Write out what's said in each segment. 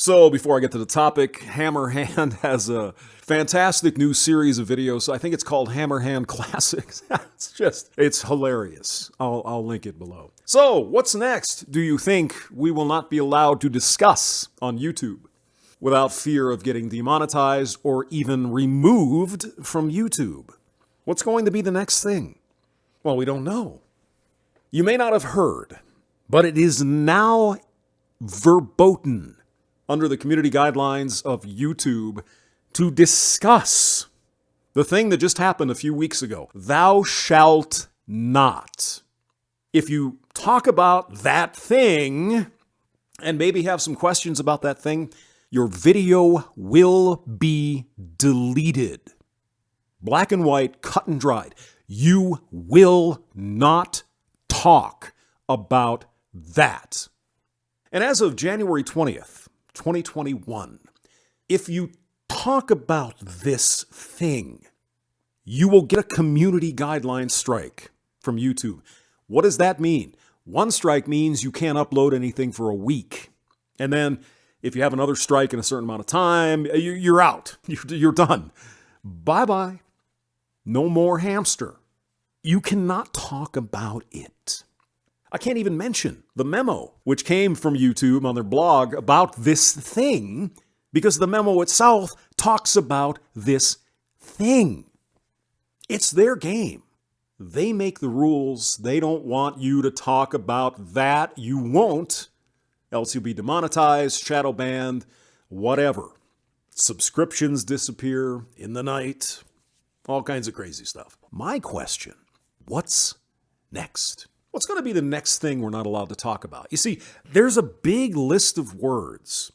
So before I get to the topic, Hammerhand has a fantastic new series of videos. I think it's called Hammerhand Classics. It's hilarious. I'll link it below. So what's next do you think we will not be allowed to discuss on YouTube without fear of getting demonetized or even removed from YouTube? What's going to be the next thing? Well, we don't know. You may not have heard, but it is now verboten under the community guidelines of YouTube to discuss the thing that just happened a few weeks ago. Thou shalt not. If you talk about that thing and maybe have some questions about that thing, your video will be deleted. Black and white, cut and dried. You will not talk about that. And as of January 20th, 2021, if you talk about this thing, you will get a community guideline strike from YouTube. What does that mean? One strike means you can't upload anything for a week. And then if you have another strike in a certain amount of time, you're out. You're done. Bye-bye. No more hamster. You cannot talk about it. I can't even mention the memo, which came from YouTube on their blog about this thing, because the memo itself talks about this thing. It's their game. They make the rules. They don't want you to talk about that. You won't, else you'll be demonetized, shadow banned, whatever. Subscriptions disappear in the night. All kinds of crazy stuff. My question, what's next? What's going to be the next thing we're not allowed to talk about? You see, there's a big list of words.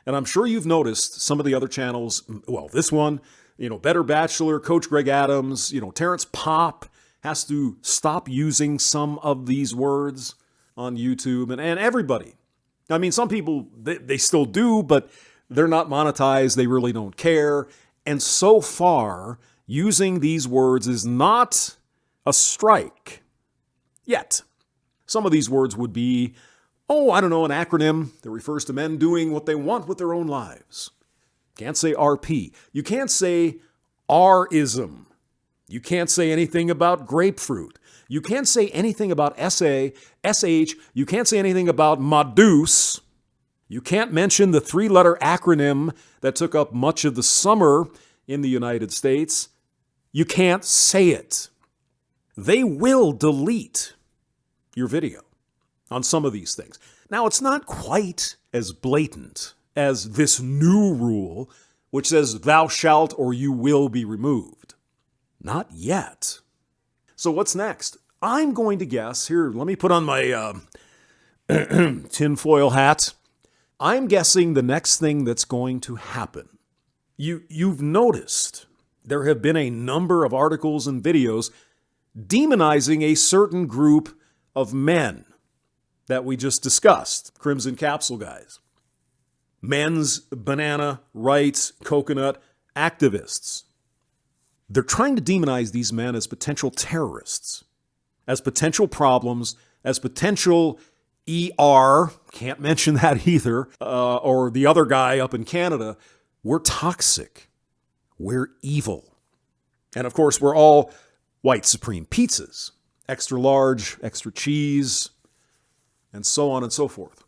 And I'm sure you've noticed some of the other channels, well, this one, Better Bachelor, Coach Greg Adams, Terrence Popp has to stop using some of these words on YouTube, and everybody. I mean, some people, they still do, but they're not monetized. They really don't care. And so far, using these words is not a strike yet. Some of these words would be, an acronym that refers to men doing what they want with their own lives. Can't say RP. You can't say R-ism. You can't say anything about grapefruit. You can't say anything about SA, SH. You can't say anything about Madus. You can't mention the three-letter acronym that took up much of the summer in the United States. You can't say it. They will delete your video on some of these things. Now, it's not quite as blatant as this new rule, which says thou shalt or you will be removed. Not yet. So what's next? I'm going to guess, here, let me put on my tinfoil hat. I'm guessing the next thing that's going to happen. You've noticed there have been a number of articles and videos demonizing a certain group of men that we just discussed, Crimson Capsule guys. Men's banana rights, coconut activists. They're trying to demonize these men as potential terrorists, as potential problems, as potential ER, can't mention that either, or the other guy up in Canada. We're toxic. We're evil. And of course, we're all white supreme pizzas, extra large, extra cheese, and so on and so forth.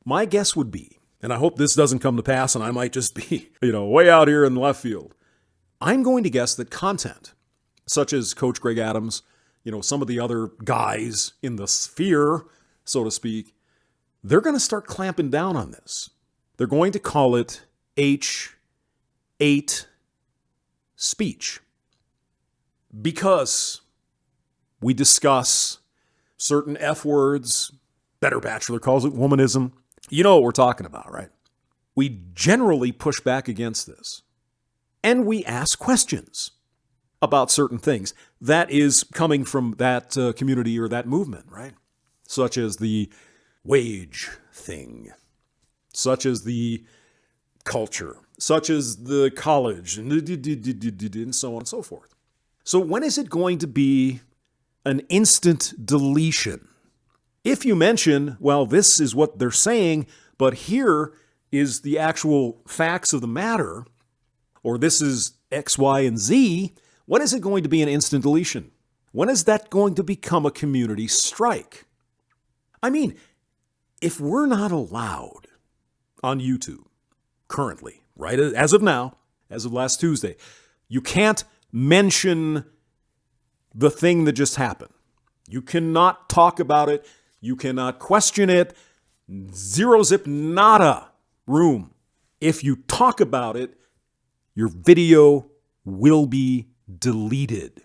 My guess would be, and I hope this doesn't come to pass and I might just be, way out here in left field. I'm going to guess that content, such as Coach Greg Adams, some of the other guys in the sphere, so to speak, they're going to start clamping down on this. They're going to call it H8 speech. Because we discuss certain F words, Better Bachelor calls it womanism. You know what we're talking about, right? We generally push back against this. And we ask questions about certain things. That is coming from that community or that movement, right? Such as the wage thing, such as the culture, such as the college, and so on and so forth. So when is it going to be an instant deletion? If you mention, well, this is what they're saying, but here is the actual facts of the matter, or this is X, Y, and Z, when is it going to be an instant deletion? When is that going to become a community strike? I mean, if we're not allowed on YouTube currently, right, as of now, as of last Tuesday, you can't mention the thing that just happened. You cannot talk about it. You cannot question it. Zero zip nada room. If you talk about it, your video will be deleted.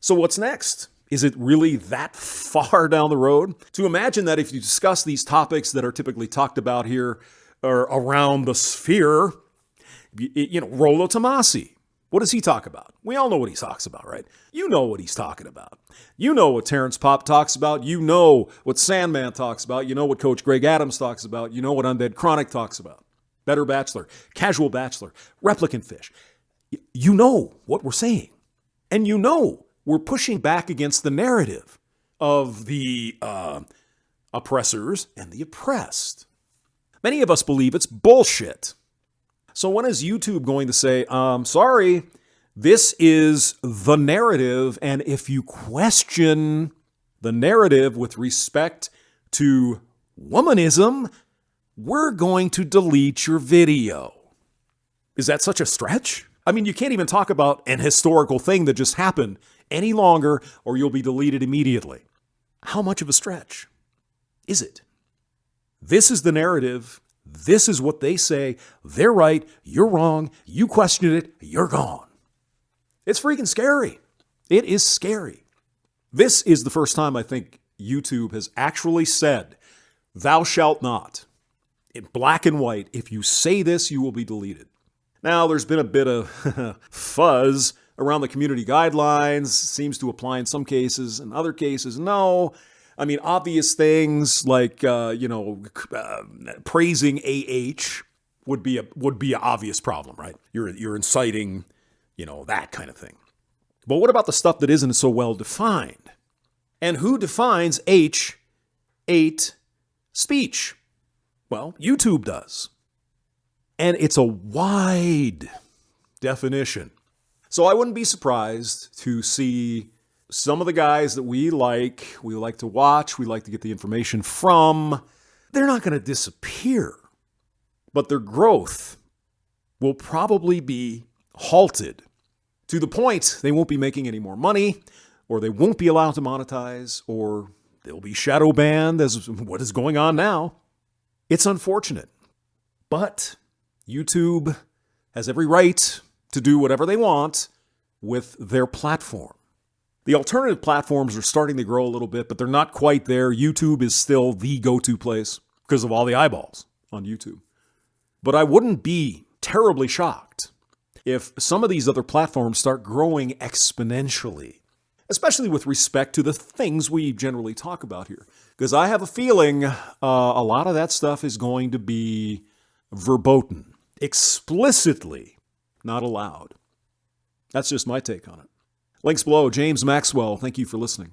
So what's next? Is it really that far down the road? To imagine that if you discuss these topics that are typically talked about here or around the sphere, Rollo Tomasi, what does he talk about? We all know what he talks about, right? You know what he's talking about. You know what Terrence Popp talks about. You know what Sandman talks about. You know what Coach Greg Adams talks about. You know what Undead Chronic talks about. Better Bachelor, Casual Bachelor, Replicant Fish. You know what we're saying. And you know we're pushing back against the narrative of the oppressors and the oppressed. Many of us believe it's bullshit. So when is YouTube going to say, sorry, this is the narrative, and if you question the narrative with respect to womanism, we're going to delete your video? Is that such a stretch? I mean, you can't even talk about an historical thing that just happened any longer, or you'll be deleted immediately. How much of a stretch is it? This is the narrative. This is what they say. They're right. You're wrong. You questioned it. You're gone. It's freaking scary. It is scary. This is the first time I think YouTube has actually said, thou shalt not. In black and white, if you say this, you will be deleted. Now, there's been a bit of fuzz around the community guidelines. Seems to apply in some cases. In other cases, no. I mean, obvious things like, praising AH would be an obvious problem, right? You're inciting, that kind of thing. But what about the stuff that isn't so well defined? And who defines H8 speech? Well, YouTube does. And it's a wide definition. So I wouldn't be surprised to see some of the guys that we like to watch, we like to get the information from, they're not going to disappear. But their growth will probably be halted to the point they won't be making any more money, or they won't be allowed to monetize, or they'll be shadow banned as what is going on now. It's unfortunate. But YouTube has every right to do whatever they want with their platform. The alternative platforms are starting to grow a little bit, but they're not quite there. YouTube is still the go-to place because of all the eyeballs on YouTube. But I wouldn't be terribly shocked if some of these other platforms start growing exponentially, especially with respect to the things we generally talk about here. Because I have a feeling a lot of that stuff is going to be verboten, explicitly not allowed. That's just my take on it. Links below. James Maxwell, thank you for listening.